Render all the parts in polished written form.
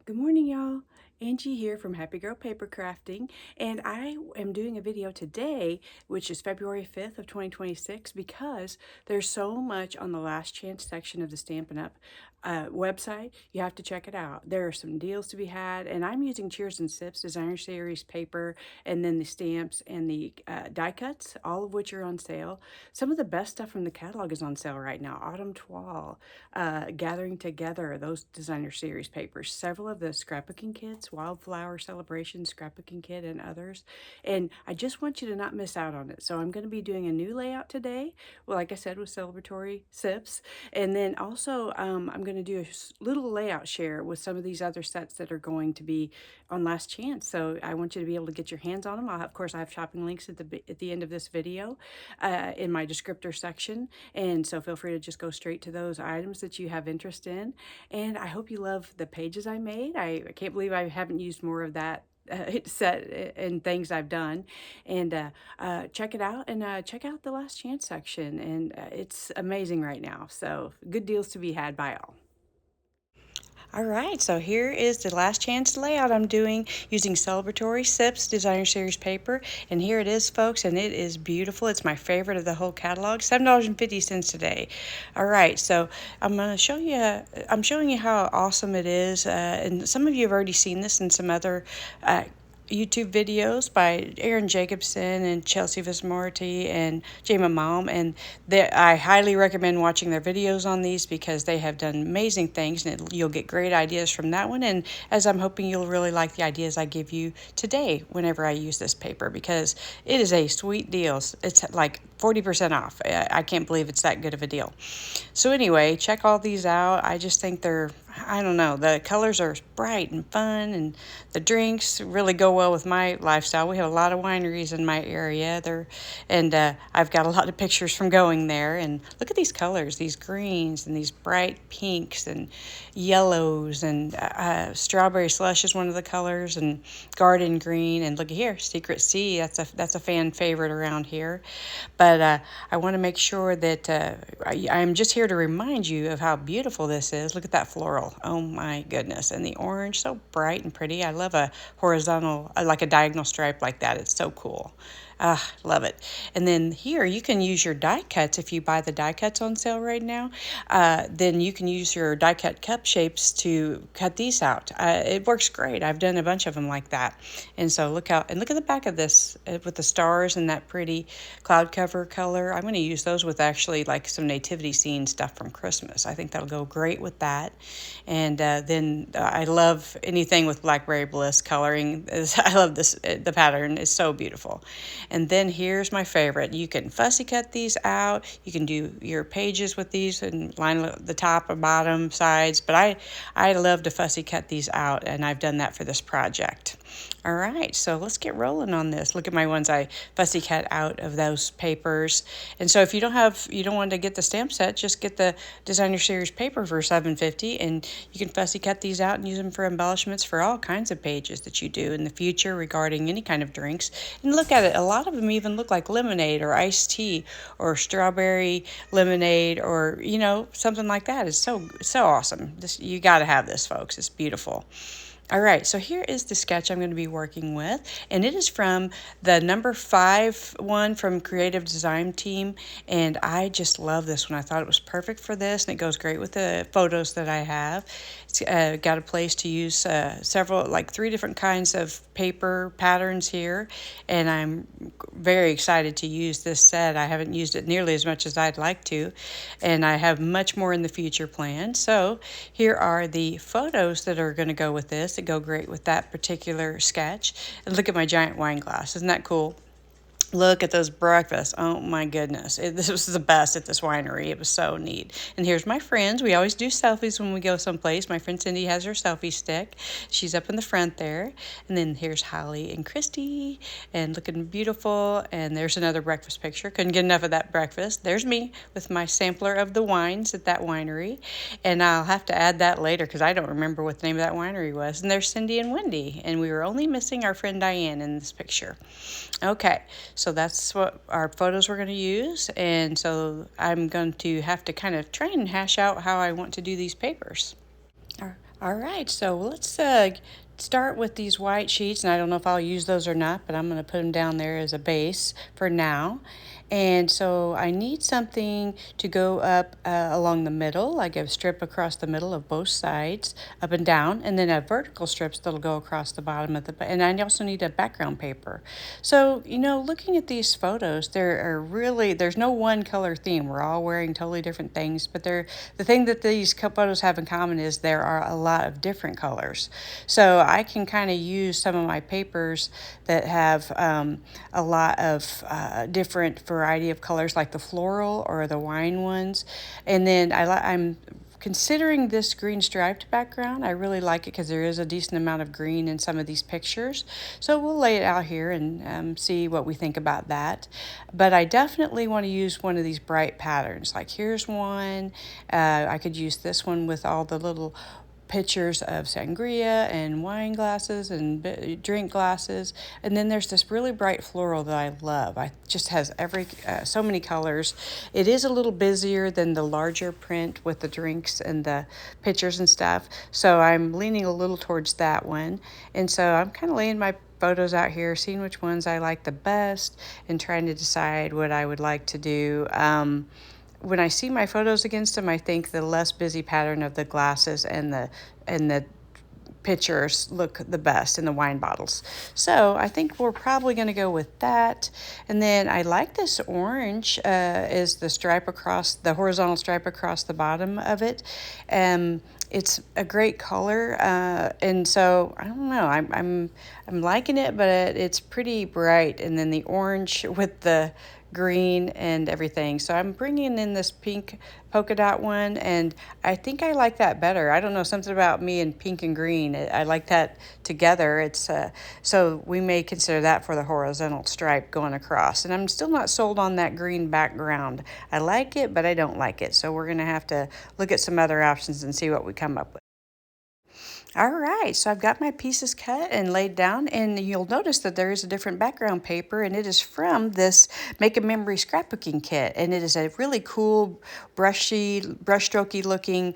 Good morning, y'all. Angie here from Happy Girl Paper Crafting, and I am doing a video today, which is February 5th of 2026, because there's so much on the last chance section of the Stampin' Up! Website. You have to check it out. There are some deals to be had, and I'm using Cheers and Sips Designer Series paper, and then the stamps and the die cuts, all of which are on sale. Some of the best stuff from the catalog is on sale right now. Autumn Toile, Gathering Together, those Designer Series papers, several of the scrapbooking kits, Wildflower Celebrations Scrapbooking Kit, and others. And I just want you to not miss out on it. So I'm going to be doing a new layout today, well, like I said, with Celebratory Sips. And then also I'm going to do a little layout share with some of these other sets that are going to be on last chance. So I want you to be able to get your hands on them. Of course, I have shopping links at the end of this video in my descriptor section. And so feel free to just go straight to those items that you have interest in. And I hope you love the pages I made. I can't believe I haven't used more of that set and things I've done. And check it out, and check out the last chance section. And it's amazing right now. So good deals to be had by all. All right, so here is the last chance layout I'm doing using Celebratory Sips Designer Series paper. And here it is, folks, and it is beautiful. It's my favorite of the whole catalog, $7.50 today. All right, so I'm going to show you, I'm showing you how awesome it is. And some of you have already seen this in some other YouTube videos by Aaron Jacobson and Chelsea Vismarty and Jama Malm, and I highly recommend watching their videos on these because they have done amazing things, and you'll get great ideas from that one. And as I'm hoping you'll really like the ideas I give you today whenever I use this paper, because it is a sweet deal. It's like 40% off. I can't believe it's that good of a deal. So anyway, check all these out. I just think they're, I don't know, the colors are bright and fun, and the drinks really go well with my lifestyle. We have a lot of wineries in my area there, and I've got a lot of pictures from going there. And look at these colors, these greens and these bright pinks and yellows, and strawberry slush is one of the colors, and garden green, and look here, Secret Sea. That's a fan favorite around here. But I want to make sure that I'm just here to remind you of how beautiful this is. Look at that floral. Oh my goodness. And the orange, so bright and pretty. I love a horizontal, like a diagonal stripe like that. It's so cool. Ah, love it. And then here you can use your die cuts. If you buy the die cuts on sale right now, then you can use your die cut cup shapes to cut these out. It works great. I've done a bunch of them like that. And so look at the back of this with the stars and that pretty cloud cover color. I'm going to use those with actually like some nativity scene stuff from Christmas. I think that'll go great with that. And then I love anything with Blackberry Bliss coloring. I love this. The pattern is so beautiful. And then here's my favorite. You can fussy cut these out. You can do your pages with these and line the top or bottom sides. But I love to fussy cut these out, and I've done that for this project. All right, so let's get rolling on this. Look at my ones I fussy cut out of those papers. And so if you don't want to get the stamp set, just get the Designer Series paper for $7.50, and you can fussy cut these out and use them for embellishments for all kinds of pages that you do in the future regarding any kind of drinks. And look at it, a lot of them even look like lemonade or iced tea or strawberry lemonade, or something like that. It's so awesome. You got to have this, folks. It's beautiful. All right, so here is the sketch I'm going to be working with, and it is from the number 5 one from Creative Design Team, and I just love this one. I thought it was perfect for this, and it goes great with the photos that I have. It's got a place to use several, like 3 different kinds of paper patterns here, and I'm very excited to use this set. I haven't used it nearly as much as I'd like to, and I have much more in the future planned. So here are the photos that are going to go with this, that go great with that particular sketch. And look at my giant wine glass. Isn't that cool? Look at those breakfasts. Oh my goodness. This was the best at this winery. It was so neat. And here's my friends. We always do selfies when we go someplace. My friend Cindy has her selfie stick. She's up in the front there. And then here's Holly and Christy, and looking beautiful. And there's another breakfast picture. Couldn't get enough of that breakfast. There's me with my sampler of the wines at that winery. And I'll have to add that later because I don't remember what the name of that winery was. And there's Cindy and Wendy. And we were only missing our friend Diane in this picture. Okay, so that's what our photos we're going to use, and so I'm going to have to kind of try and hash out how I want to do these papers. All right, so let's start with these white sheets, and I don't know if I'll use those or not, but I'm going to put them down there as a base for now. And so I need something to go up along the middle, like a strip across the middle of both sides, up and down, and then a vertical strips that'll go across the bottom of the, and I also need a background paper. So, you know, looking at these photos, there's no one color theme. We're all wearing totally different things, but the thing that these photos have in common is there are a lot of different colors. So I can kind of use some of my papers that have a lot of different variety of colors, like the floral or the wine ones. And then I'm considering this green striped background. I really like it because there is a decent amount of green in some of these pictures. So we'll lay it out here and see what we think about that. But I definitely want to use one of these bright patterns. Like here's one. I could use this one with all the little pictures of sangria and wine glasses and drink glasses. And then there's this really bright floral that I love. I just has so many colors. It is a little busier than the larger print with the drinks and the pictures and stuff. So I'm leaning a little towards that one. And so I'm kind of laying my photos out here, seeing which ones I like the best and trying to decide what I would like to do. When I see my photos against them, I think the less busy pattern of the glasses and the pictures look the best in the wine bottles. So I think we're probably going to go with that. And then I like this orange is the stripe across, the horizontal stripe across the bottom of it. It's a great color, and so I don't know. I'm liking it, but it's pretty bright. And then the orange with the green and everything. So I'm bringing in this pink polka dot one, and I think I like that better. I don't know, something about me and pink and green. I like that together. It's so we may consider that for the horizontal stripe going across. And I'm still not sold on that green background. I like it, but I don't like it. So we're going to have to look at some other options and see what we come up with. All right, so I've got my pieces cut and laid down, and you'll notice that there is a different background paper, and it is from this Make a Memory Scrapbooking kit, and it is a really cool, brushstrokey looking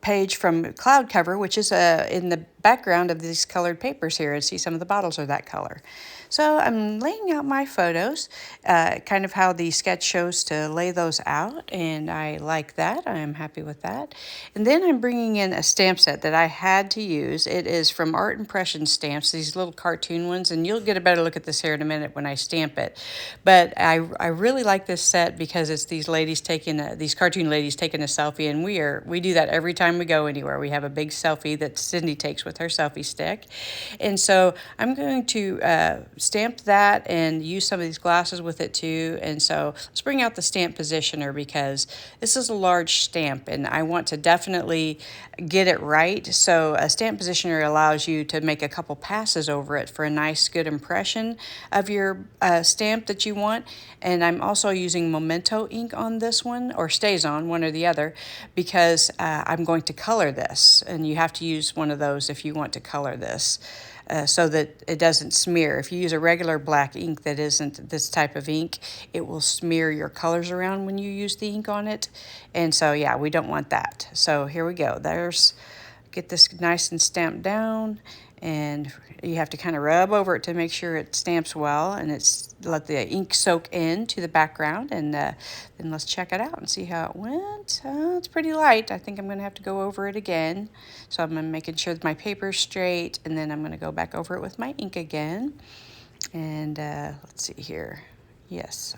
page from Cloud Cover, which is in the background of these colored papers here, and see some of the bottles are that color. So I'm laying out my photos, kind of how the sketch shows to lay those out, and I like that. I am happy with that. And then I'm bringing in a stamp set that I had to use. It is from Art Impression Stamps, these little cartoon ones, and you'll get a better look at this here in a minute when I stamp it. But I really like this set because it's these cartoon ladies taking a selfie, and we do that every time we go anywhere. We have a big selfie that Cindy takes with her selfie stick. And so I'm going to stamp that and use some of these glasses with it too. And so let's bring out the stamp positioner because this is a large stamp and I want to definitely get it right. So a stamp positioner allows you to make a couple passes over it for a nice good impression of your stamp that you want. And I'm also using Memento ink on this one, or StazOn, one or the other, because I'm going to color this, and you have to use one of those if you want to color this. So that it doesn't smear. If you use a regular black ink that isn't this type of ink, it will smear your colors around when you use the ink on it. And so, yeah, we don't want that. So here we go. Get this nice and stamped down. And you have to kind of rub over it to make sure it stamps well and let the ink soak into the background. And then let's check it out and see how it went. It's pretty light. I think I'm going to have to go over it again. So I'm making sure that my paper's straight, and then I'm going to go back over it with my ink again. And let's see here. Yes.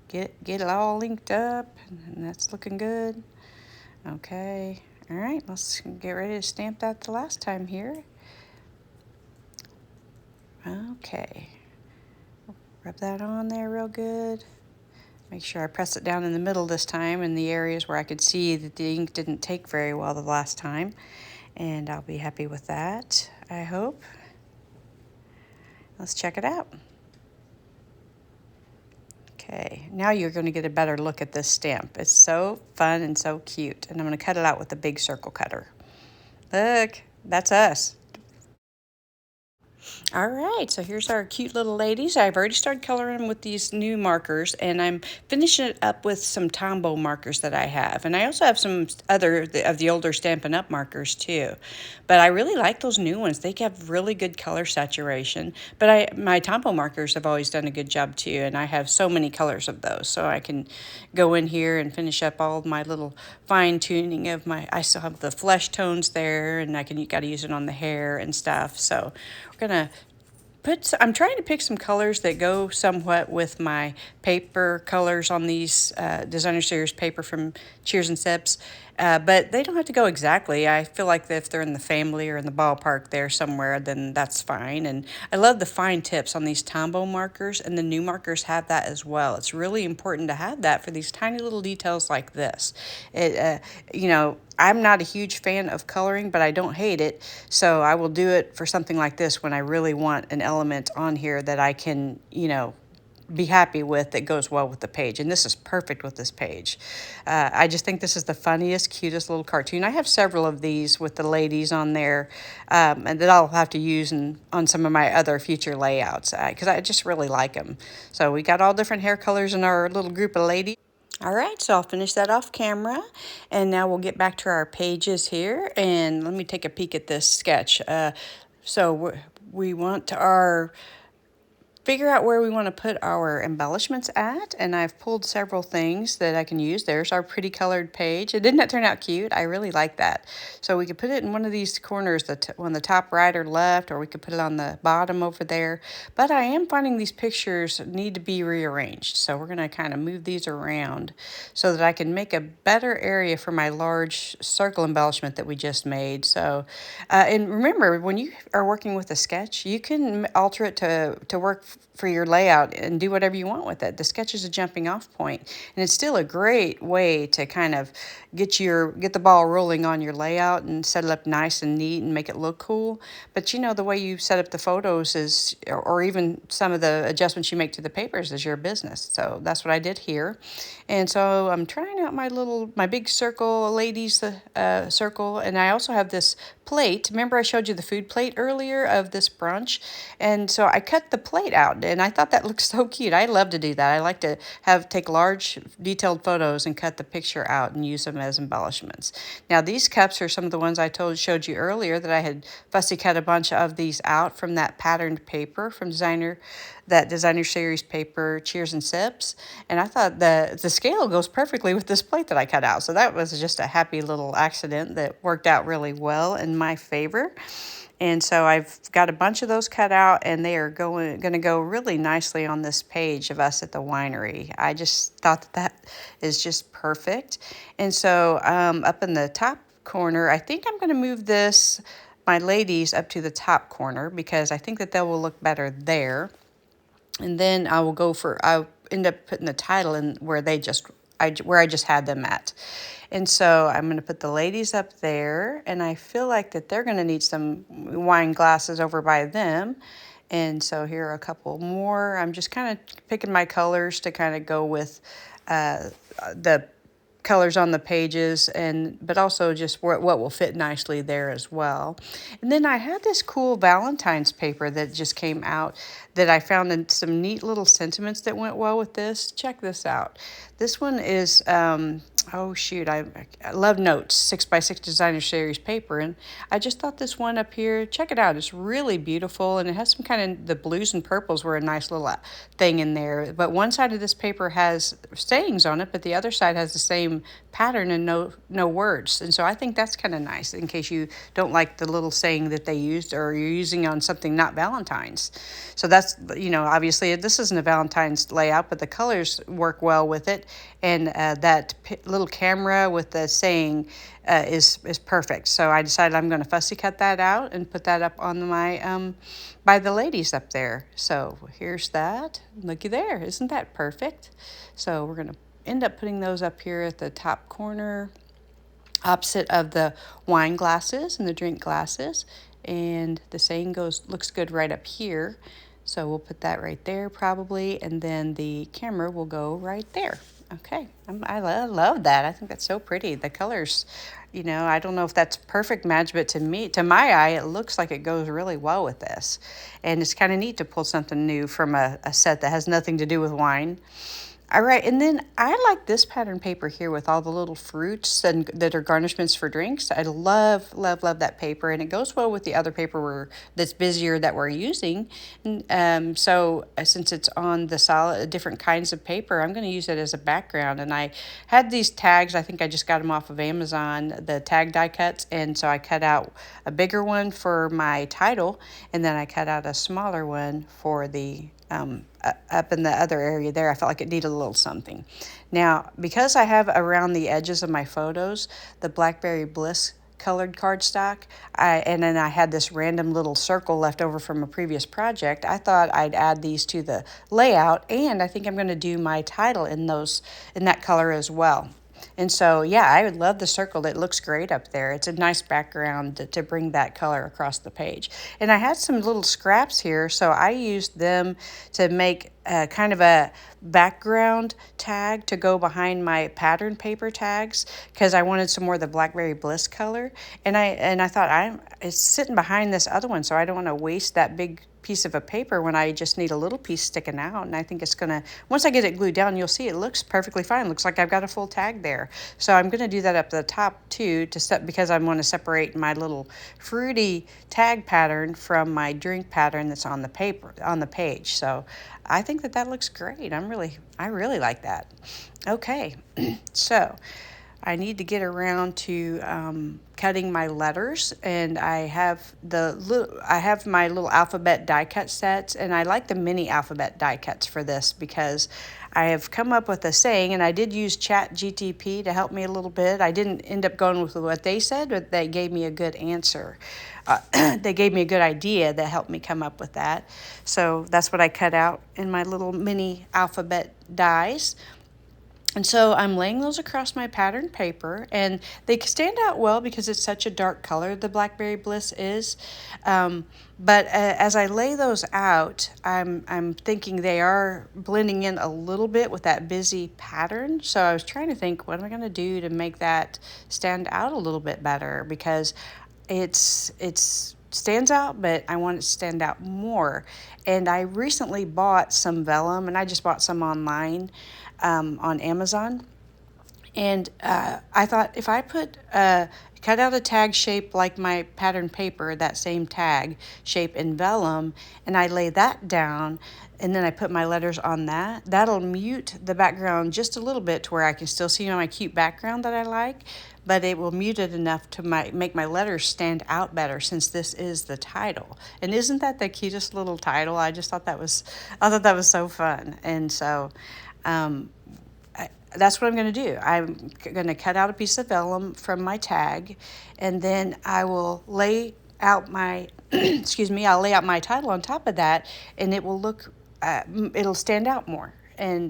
Get it all inked up, and that's looking good. Okay. All right, let's get ready to stamp that the last time here. Okay, rub that on there real good. Make sure I press it down in the middle this time in the areas where I could see that the ink didn't take very well the last time. And I'll be happy with that, I hope. Let's check it out. Okay, now you're going to get a better look at this stamp. It's so fun and so cute. And I'm going to cut it out with the big circle cutter. Look, that's us. All right, so here's our cute little ladies. I've already started coloring them with these new markers, and I'm finishing it up with some Tombow markers that I have. And I also have some other of the older Stampin' Up markers too. But I really like those new ones. They have really good color saturation. But my Tombow markers have always done a good job too, and I have so many colors of those. So I can go in here and finish up all my little fine tuning of I still have the flesh tones there, and you got to use it on the hair and stuff. So we're gonna I'm trying to pick some colors that go somewhat with my paper colors on these designer series paper from Cheers and Sips, but they don't have to go exactly. I feel like if they're in the family or in the ballpark there somewhere, then that's fine. And I love the fine tips on these Tombow markers, and the new markers have that as well. It's really important to have that for these tiny little details like this. I'm not a huge fan of coloring, but I don't hate it. So I will do it for something like this when I really want an element on here that I can, be happy with that goes well with the page. And this is perfect with this page. I just think this is the funniest, cutest little cartoon. I have several of these with the ladies on there, and that I'll have to use on some of my other future layouts because I just really like them. So we got all different hair colors in our little group of ladies. All right, so I'll finish that off camera, and now we'll get back to our pages here, and let me take a peek at this sketch. So we want our figure out where we want to put our embellishments at, and I've pulled several things that I can use. There's our pretty colored page. Didn't that turn out cute? I really like that. So we could put it in one of these corners, on the top right or left, or we could put it on the bottom over there. But I am finding these pictures need to be rearranged, so we're going to kind of move these around so that I can make a better area for my large circle embellishment that we just made. So, and remember, when you are working with a sketch, you can alter it to work for your layout and do whatever you want with it. The sketch is a jumping off point, and it's still a great way to kind of get the ball rolling on your layout and set it up nice and neat and make it look cool. But the way you set up the photos is, or even some of the adjustments you make to the papers is your business. So that's what I did here. And so I'm trying out my big circle, ladies circle, and I also have this plate. Remember I showed you the food plate earlier of this brunch? And so I cut the plate out, and I thought that looked so cute. I love to do that. I like to take large detailed photos and cut the picture out and use them as embellishments. Now these cups are some of the ones I showed you earlier that I had fussy cut a bunch of these out from that patterned paper from that designer series paper, Cheers and Sips. And I thought the scale goes perfectly with this plate that I cut out. So that was just a happy little accident that worked out really well in my favor. And so I've got a bunch of those cut out, and they are going to go really nicely on this page of us at the winery. I just thought that is just perfect. And so up in the top corner, I think I'm going to move my ladies up to the top corner because I think that they will look better there. And then I'll end up putting the title in where I just had them at. And so I'm going to put the ladies up there, and I feel like that they're going to need some wine glasses over by them. And so here are a couple more. I'm just kind of picking my colors to kind of go with the colors on the pages, but also just what will fit nicely there as well. And then I had this cool Valentine's paper that just came out that I found in some neat little sentiments that went well with this. Check this out. This one is oh shoot, I love Notes 6x6 designer series paper, and I just thought this one up here, check it out, it's really beautiful, and it has some kind of, the blues and purples were a nice little thing in there, but one side of this paper has sayings on it, but the other side has the same pattern and no words. And so I think that's kind of nice in case you don't like the little saying that they used, or you're using on something not Valentine's. So that's, obviously this isn't a Valentine's layout, but the colors work well with it. And that little camera with the saying is perfect. So I decided I'm going to fussy cut that out and put that up on my by the ladies up there. So here's that. Looky there. Isn't that perfect? So we're going to end up putting those up here at the top corner, opposite of the wine glasses and the drink glasses. And the saying looks good right up here. So we'll put that right there probably, and then the camera will go right there. Okay, I love that. I think that's so pretty. The colors, you know, I don't know if that's perfect match, but to my eye, it looks like it goes really well with this. And it's kind of neat to pull something new from a set that has nothing to do with wine. All right, and then I like this pattern paper here with all the little fruits and that are garnishments for drinks. I love, love, love that paper, and it goes well with the other paper that's busier that we're using. Since it's on the solid different kinds of paper, I'm going to use it as a background. And I had these tags. I think I just got them off of Amazon, the tag die cuts, and so I cut out a bigger one for my title, and then I cut out a smaller one for the up in the other area there. I felt like it needed a little something. Now, because I have around the edges of my photos the Blackberry Bliss colored cardstock, and then I had this random little circle left over from a previous project, I thought I'd add these to the layout, and I think I'm going to do my title in that color as well. And so, yeah, I would love the circle. It looks great up there. It's a nice background to bring that color across the page. And I had some little scraps here, so I used them to make kind of a background tag to go behind my pattern paper tags because I wanted some more of the Blackberry Bliss color. And I thought it's sitting behind this other one, so I don't want to waste that big piece of a paper when I just need a little piece sticking out. And I think it's gonna, once I get it glued down, you'll see it looks perfectly fine. Looks like I've got a full tag there. So I'm gonna do that up the top too, because I want to separate my little fruity tag pattern from my drink pattern that's on the paper, on the page. So I think that looks great. I really like that. Okay, so I need to get around to cutting my letters, and I have my little alphabet die cut sets, and I like the mini alphabet die cuts for this because I have come up with a saying, and I did use Chat GTP to help me a little bit. I didn't end up going with what they said, but they gave me a good answer. They gave me a good idea that helped me come up with that. So that's what I cut out in my little mini alphabet dies. And so I'm laying those across my pattern paper, and they stand out well because it's such a dark color, the Blackberry Bliss is. But as I lay those out, I'm thinking they are blending in a little bit with that busy pattern. So I was trying to think, what am I going to do to make that stand out a little bit better? Because it's stands out, but I want it to stand out more. And I recently bought some vellum, and I just bought some online on Amazon. And I thought if I cut out a tag shape like my pattern paper, that same tag shape in vellum, and I lay that down, and then I put my letters on that'll mute the background just a little bit to where I can still see my cute background that I like, but it will mute it enough to make my letters stand out better since this is the title. And isn't that the cutest little title? I thought that was so fun. And so that's what I'm going to do. I'm going to cut out a piece of vellum from my tag, and then I will lay out my I'll lay out my title on top of that, and it will look it'll stand out more. And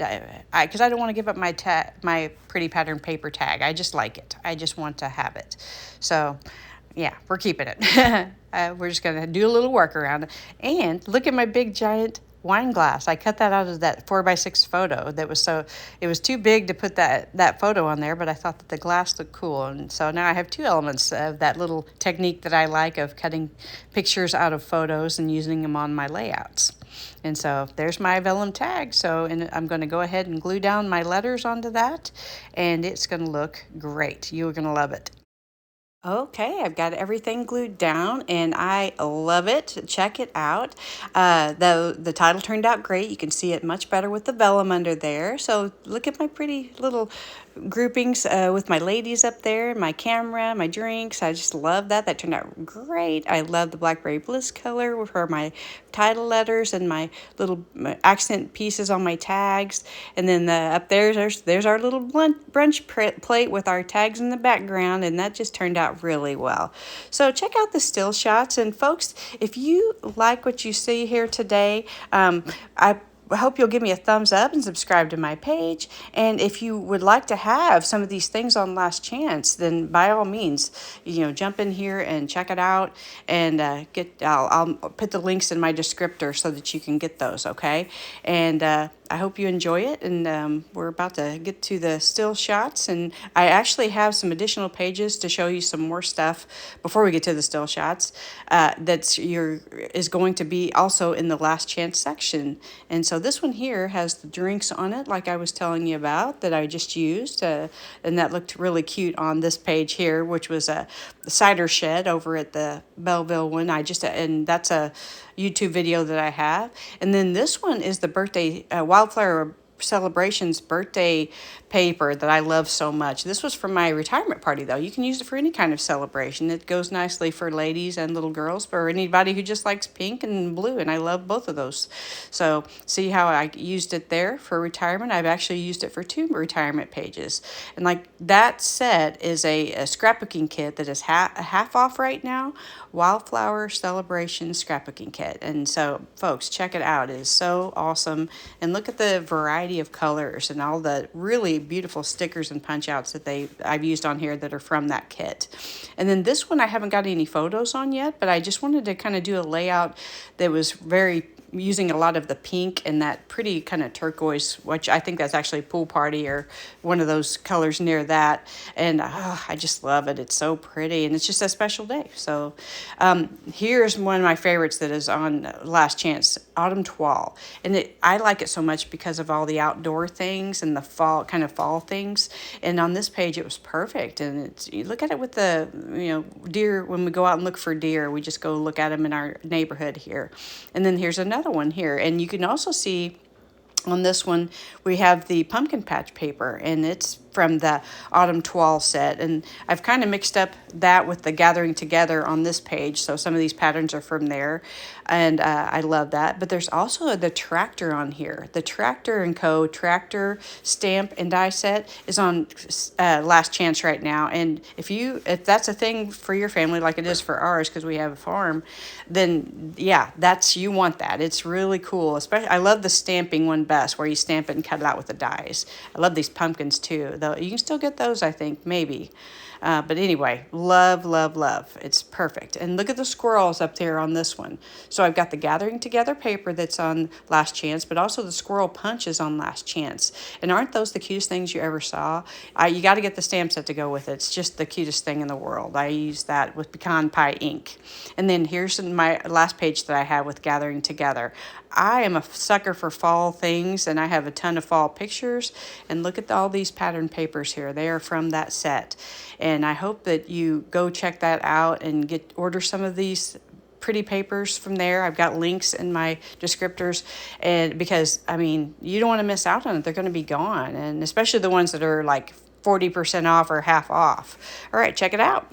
because I don't want to give up my pretty pattern paper tag. I just like it. I just want to have it. So yeah, we're keeping it. We're just going to do a little work around it. And look at my big giant wine glass. I cut that out of that 4x6 photo. It was too big to put that photo on there, but I thought that the glass looked cool. And so now I have two elements of that little technique that I like of cutting pictures out of photos and using them on my layouts. And so there's my vellum tag. And I'm going to go ahead and glue down my letters onto that, and it's going to look great. You're going to love it. Okay, I've got everything glued down, and I love it. Check it out. The title turned out great. You can see it much better with the vellum under there. So look at my pretty little groupings with my ladies up there, my camera, my drinks. I just love that. That turned out great. I love the Blackberry Bliss color for my title letters and my little accent pieces on my tags. And then up there's our little brunch plate with our tags in the background, and that just turned out really well. So check out the still shots, and folks, if you like what you see here today, I hope you'll give me a thumbs up and subscribe to my page. And if you would like to have some of these things on last chance, then by all means, jump in here and check it out, and I'll put the links in my descriptor so that you can get those. Okay. And I hope you enjoy it, and we're about to get to the still shots, and I actually have some additional pages to show you some more stuff before we get to the still shots is going to be also in the last chance section. And so this one here has the drinks on it, like I was telling you about, that I just used, and that looked really cute on this page here, which was a cider shed over at the Belleville one. And that's a YouTube video that I have. And then this one is the birthday Wildflower Celebrations birthday paper that I love so much. This was from my retirement party, though. You can use it for any kind of celebration. It goes nicely for ladies and little girls, or anybody who just likes pink and blue, and I love both of those. So see how I used it there for retirement? I've actually used it for 2 retirement pages. And like that set is a scrapbooking kit that is half off right now. Wildflower Celebrations Scrapbooking Kit. And so, folks, check it out. It is so awesome. And look at the variety of colors and all the really beautiful stickers and punch outs that I've used on here that are from that kit. And then this one I haven't got any photos on yet, but I just wanted to kind of do a layout that was very using a lot of the pink and that pretty kind of turquoise, which I think that's actually pool party or one of those colors near that. And I just love it. It's so pretty, and it's just a special day. So here's one of my favorites that is on last chance, Autumn Toile. And I like it so much because of all the outdoor things and the fall things. And on this page, it was perfect. And you look at it with the, deer. When we go out and look for deer, we just go look at them in our neighborhood here. And then here's another one here, and you can also see on this one we have the pumpkin patch paper, and it's from the Autumn Toile set, and I've kind of mixed up that with the Gathering Together on this page, so some of these patterns are from there, and I love that. But there's also the Tractor on here. The Tractor & Co. Tractor Stamp and Die set is on last chance right now, and if that's a thing for your family like it is for ours because we have a farm, then yeah, you want that. It's really cool. Especially, I love the stamping one best, where you stamp it and cut it out with the dies. I love these pumpkins too, though you can still get those, I think, maybe. But anyway, love, love, love. It's perfect. And look at the squirrels up there on this one. So I've got the Gathering Together paper that's on last chance, but also the squirrel punch is on last chance. And aren't those the cutest things you ever saw? You got to get the stamp set to go with it. It's just the cutest thing in the world. I use that with pecan pie ink. And then here's my last page that I have with Gathering Together. I am a sucker for fall things, and I have a ton of fall pictures. And look at all these pattern papers here. They are from that set. And I hope that you go check that out and order some of these pretty papers from there. I've got links in my descriptors, and because you don't want to miss out on it. They're going to be gone, and especially the ones that are like 40% off or half off. All right, check it out.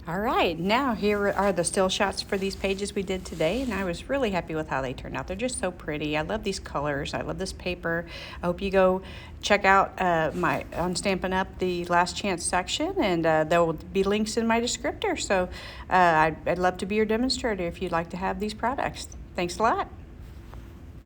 All right, now here are the still shots for these pages we did today, and I was really happy with how they turned out. They're just so pretty. I love these colors. I love this paper. I hope you go check out on Stampin' Up! The last chance section, and there will be links in my descriptor. So I'd love to be your demonstrator if you'd like to have these products. Thanks a lot.